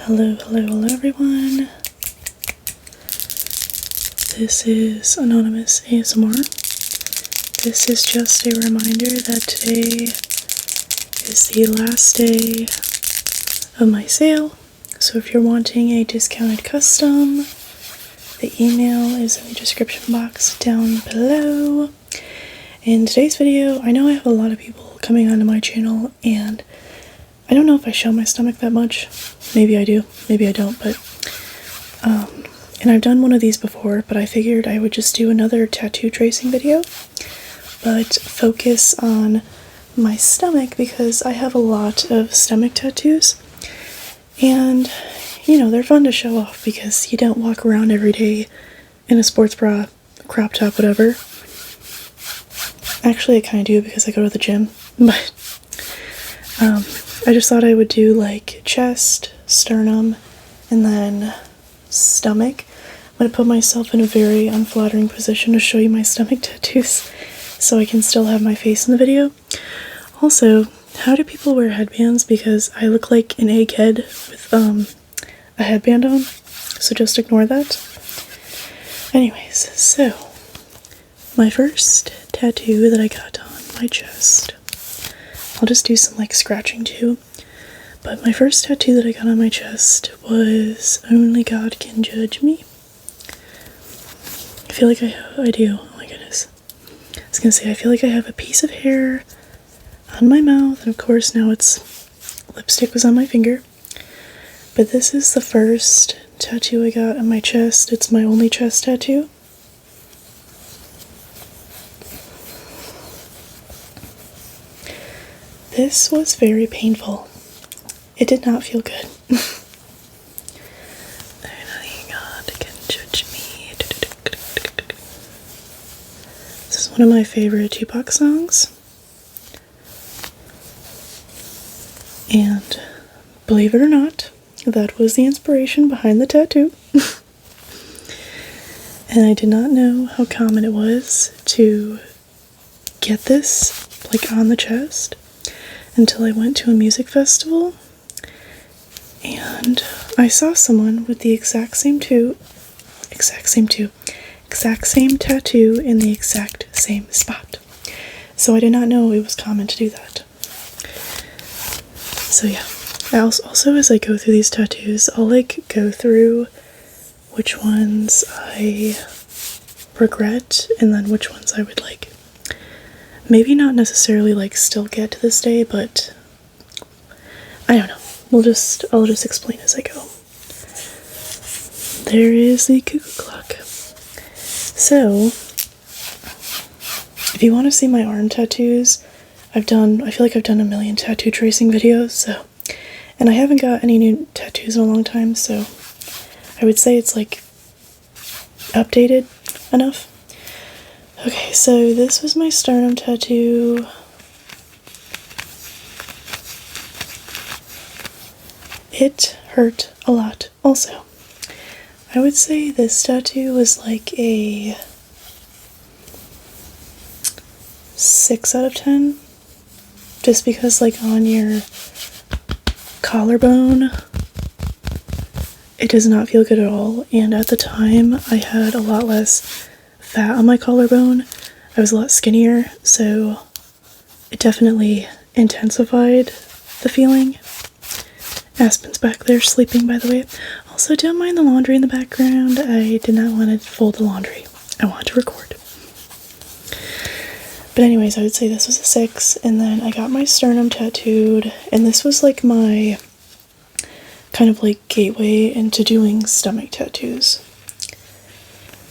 Hello everyone. This is Anonymous ASMR. This is just a reminder that today is the last day of my sale. So if you're wanting a discounted custom, the email is in the description box down below. In today's video, I know I have a lot of people coming onto my channel and I don't know if I show my stomach that much. Maybe I do, maybe I don't, but and I've done one of these before, but I figured I would just do another tattoo tracing video, but focus on my stomach because I have a lot of stomach tattoos, and you know, they're fun to show off because you don't walk around every day in a sports bra, crop top, whatever. Actually, I kind of do because I go to the gym, but I just thought I would do like chest, sternum, and then stomach. I'm going to put myself in a very unflattering position to show you my stomach tattoos so I can still have my face in the video. Also, how do people wear headbands? Because I look like an egghead with a headband on, so just ignore that. Anyways, so my first tattoo that I got on my chest, I'll just do some like scratching too, but my first tattoo that I got on my chest was Only God Can Judge Me. I feel like I do, oh my goodness. I was gonna say, I feel like I have a piece of hair on my mouth, and of course now lipstick was on my finger. But this is the first tattoo I got on my chest. It's my only chest tattoo. This was very painful. It did not feel good. Only God can judge me. This is one of my favorite Tupac songs. And believe it or not, that was the inspiration behind the tattoo. And I did not know how common it was to get this like on the chest until I went to a music festival and I saw someone with the exact same tattoo in the exact same spot. So I did not know it was common to do that. So yeah, also as I go through these tattoos, I'll like go through which ones I regret and then which ones I would like maybe not necessarily like still get to this day, but I don't know. I'll just explain as I go. There is the cuckoo clock. So if you want to see my arm tattoos, I feel like I've done a million tattoo tracing videos, so, and I haven't got any new tattoos in a long time, so I would say it's like updated enough. Okay, so this was my sternum tattoo. It hurt a lot also. I would say this tattoo was like a 6 out of 10. Just because like on your collarbone, it does not feel good at all. And at the time, I had a lot less fat on my collarbone. I was a lot skinnier, so it definitely intensified the feeling. Aspen's back there sleeping, by the way. Also, don't mind the laundry in the background. I did not want to fold the laundry. I wanted to record. But anyways, I would say this was a 6, and then I got my sternum tattooed, and this was like my kind of like gateway into doing stomach tattoos.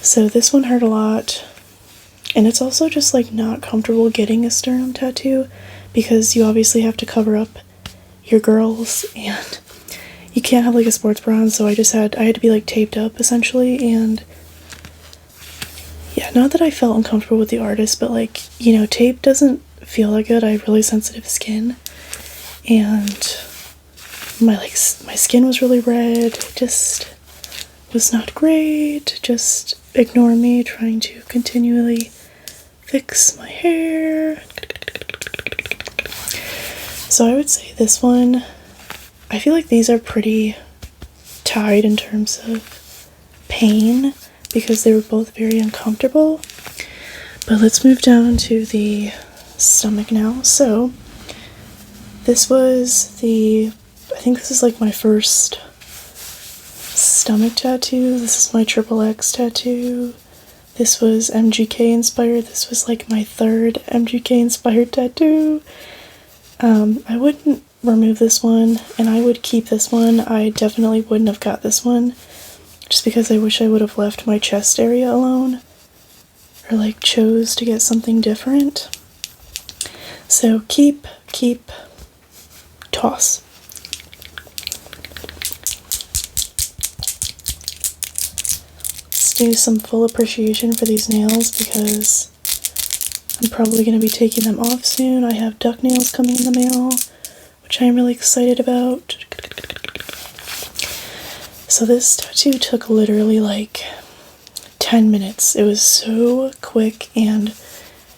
So this one hurt a lot, and it's also just like not comfortable getting a sternum tattoo because you obviously have to cover up your girls and you can't have like a sports bra on, so I had to be like taped up essentially. And yeah, not that I felt uncomfortable with the artist, but like, you know, tape doesn't feel that good. I have really sensitive skin and my skin was really red. It just was not great. Just ignore me trying to continually fix my hair. So I would say this one, I feel like these are pretty tied in terms of pain because they were both very uncomfortable. But let's move down to the stomach now. So this was I think this is like my first stomach tattoo. This is my XXX tattoo. This was MGK inspired. This was like my third MGK inspired tattoo. I wouldn't remove this one, and I would keep this one. I definitely wouldn't have got this one, just because I wish I would have left my chest area alone, or like chose to get something different. So keep, toss. Let's do some full appreciation for these nails because I'm probably going to be taking them off soon. I have duck nails coming in the mail, which I am really excited about. So this tattoo took literally like 10 minutes. It was so quick and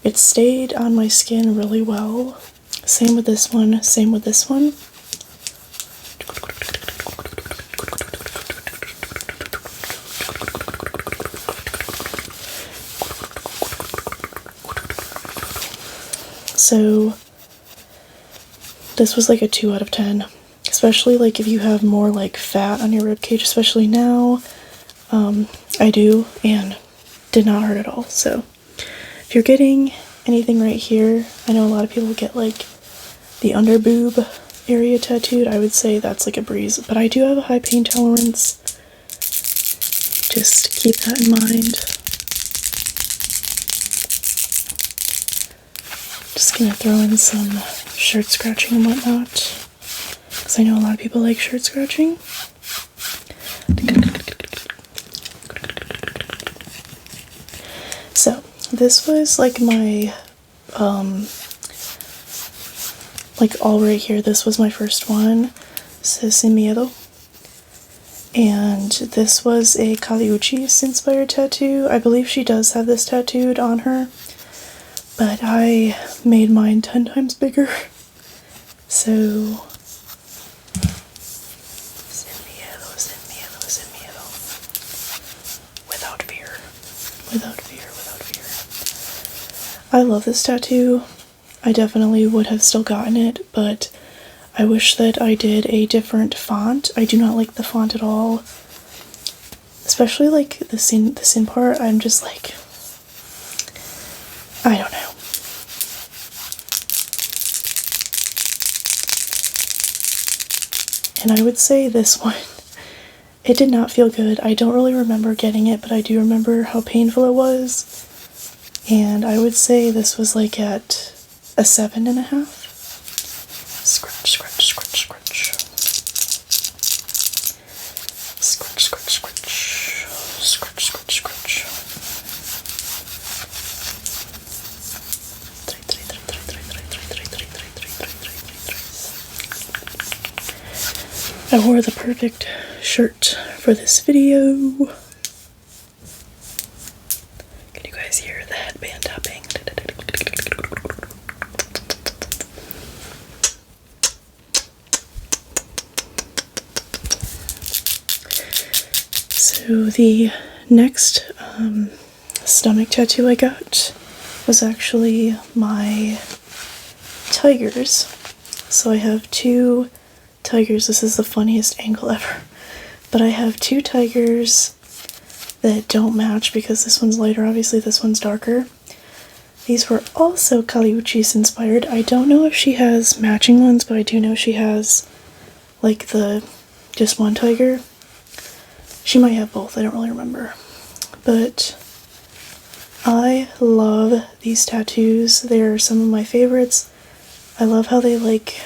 it stayed on my skin really well. Same with this one, same with this one. So this was like a 2 out of 10, especially like if you have more like fat on your ribcage, especially now. I do, and did not hurt at all. So if you're getting anything right here, I know a lot of people get like the under boob area tattooed. I would say that's like a breeze, but I do have a high pain tolerance. Just keep that in mind. Just gonna throw in some shirt scratching and whatnot, because I know a lot of people like shirt scratching. So this was like my like all right here. This was my first one, Sin Miedo, and this was a Kaliuchi's inspired tattoo. I believe she does have this tattooed on her, but I made mine 10 times bigger. So Sin Miedo, Sin Miedo, Sin Miedo. Without fear. Without fear, without fear. I love this tattoo. I definitely would have still gotten it, but I wish that I did a different font. I do not like the font at all. Especially like the sin part, I'm just like, I don't know. And I would say this one, it did not feel good. I don't really remember getting it, but I do remember how painful it was. And I would say this was like at a 7.5. Scratch, scratch, scratch, scratch. Scratch, scratch, scratch. Scratch, scratch, scratch. I wore the perfect shirt for this video. Can you guys hear the headband tapping? So the next stomach tattoo I got was actually my tigers. So I have 2 tigers. This is the funniest angle ever. But I have 2 tigers that don't match because this one's lighter, obviously this one's darker. These were also Kaliuchi's inspired. I don't know if she has matching ones, but I do know she has like the just one tiger. She might have both, I don't really remember. But I love these tattoos. They're some of my favorites. I love how they like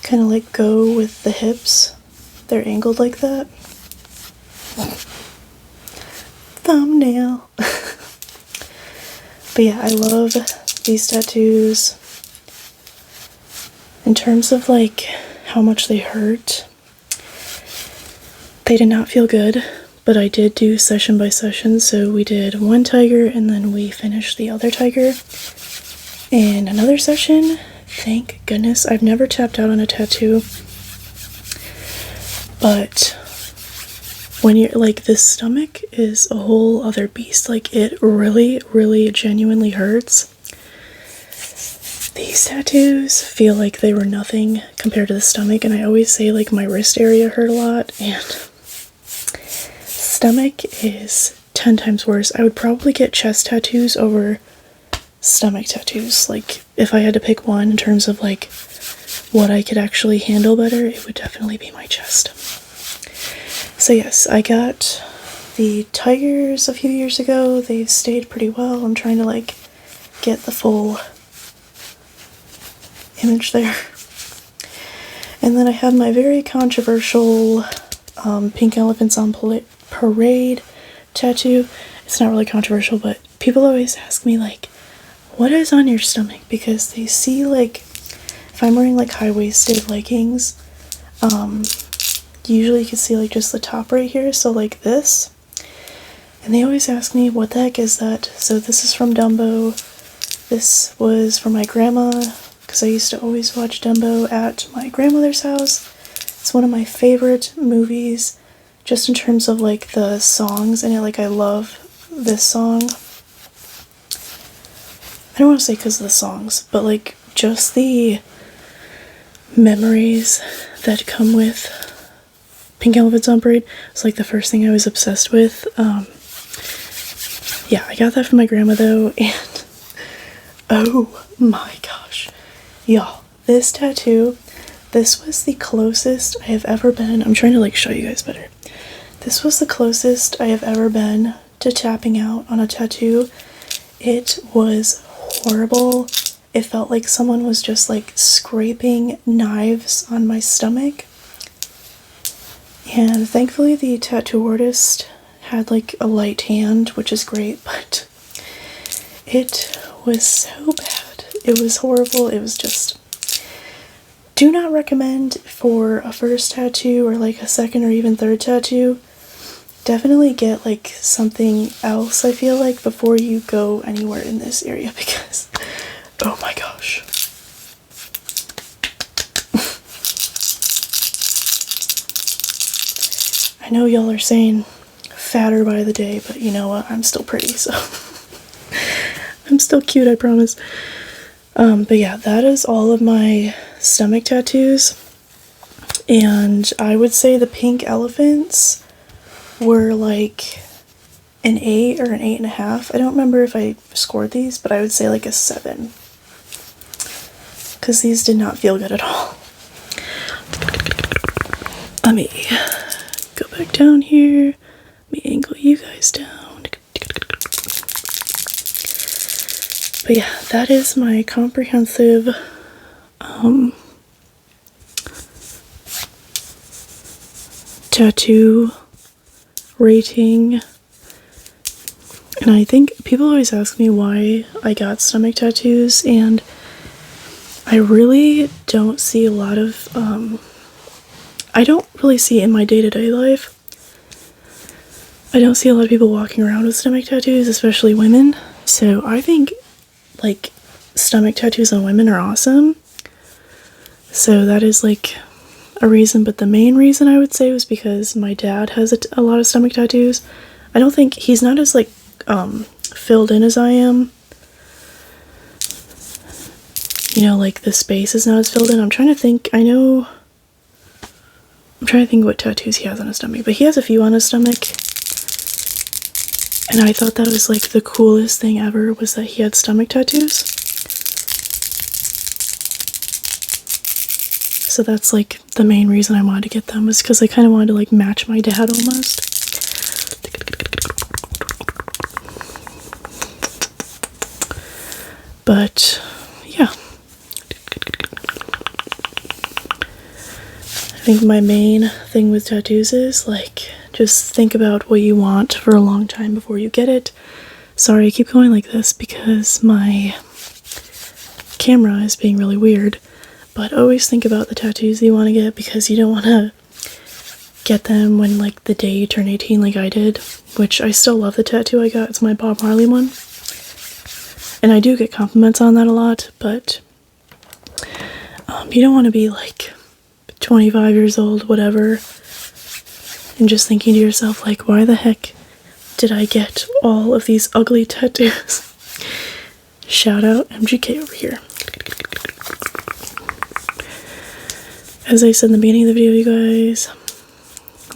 kind of like go with the hips. They're angled like that. Thumbnail. But yeah, I love these tattoos. In terms of like how much they hurt, they did not feel good, but I did do session by session. So we did one tiger and then we finished the other tiger in another session. Thank goodness. I've never tapped out on a tattoo, But when you're like, this stomach is a whole other beast. Like, it really, really genuinely hurts. These tattoos feel like they were nothing compared to the stomach, and I always say like my wrist area hurt a lot, and stomach is 10 times worse. I would probably get chest tattoos over stomach tattoos. Like, if I had to pick one in terms of like what I could actually handle better, it would definitely be my chest. So yes, I got the tigers a few years ago. They've stayed pretty well. I'm trying to like get the full image there. And then I have my very controversial Pink Elephants on Parade tattoo. It's not really controversial, but people always ask me like, what is on your stomach? Because they see like, if I'm wearing like high-waisted leggings, usually you can see like just the top right here, so like this. And they always ask me, what the heck is that? So this is from Dumbo. This was from my grandma, because I used to always watch Dumbo at my grandmother's house. It's one of my favorite movies, just in terms of like the songs in it. Like, I love this song. I don't want to say because of the songs, but like just the memories that come with Pink Elephants on Parade. It's like the first thing I was obsessed with. Yeah, I got that from my grandma though, and oh my gosh. Y'all, this tattoo, this was the closest I have ever been. I'm trying to like show you guys better. This was the closest I have ever been to tapping out on a tattoo. It was horrible. It felt like someone was just like scraping knives on my stomach. And thankfully the tattoo artist had like a light hand, which is great, but it was so bad. It was horrible. It was just, do not recommend for a first tattoo or like a second or even third tattoo. Definitely get like something else, I feel like, before you go anywhere in this area, because oh my gosh. I know y'all are saying fatter by the day, but you know what? I'm still pretty, so I'm still cute, I promise. But yeah, that is all of my stomach tattoos. And I would say the pink elephants were like an 8 or an 8.5. I don't remember if I scored these, but I would say like a 7. Because these did not feel good at all. Let me go back down here. Let me angle you guys down. But yeah, that is my comprehensive tattoo rating. And I think people always ask me why I got stomach tattoos, and I really don't see a lot of, I don't really see it in my day-to-day life. I don't see a lot of people walking around with stomach tattoos, especially women. So I think like stomach tattoos on women are awesome. So that is like a reason, but the main reason I would say was because my dad has a lot of stomach tattoos. I don't think he's not as like filled in as I am. You know, like the space is not as filled in. I'm trying to think what tattoos he has on his stomach, but he has a few on his stomach. And I thought that was like the coolest thing ever, was that he had stomach tattoos. So that's like the main reason I wanted to get them, was because I kind of wanted to like match my dad almost. But yeah, I think my main thing with tattoos is like, just think about what you want for a long time before you get it. Sorry, I keep going like this because my camera is being really weird. But always think about the tattoos you want to get, because you don't want to get them when like the day you turn 18 like I did. Which I still love the tattoo I got. It's my Bob Marley one. And I do get compliments on that a lot, but you don't want to be like 25 years old, whatever, and just thinking to yourself, like, why the heck did I get all of these ugly tattoos? Shout out MGK over here. As I said in the beginning of the video, you guys,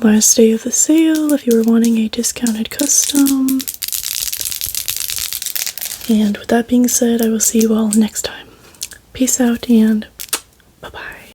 last day of the sale if you were wanting a discounted custom. And with that being said, I will see you all next time. Peace out and bye-bye.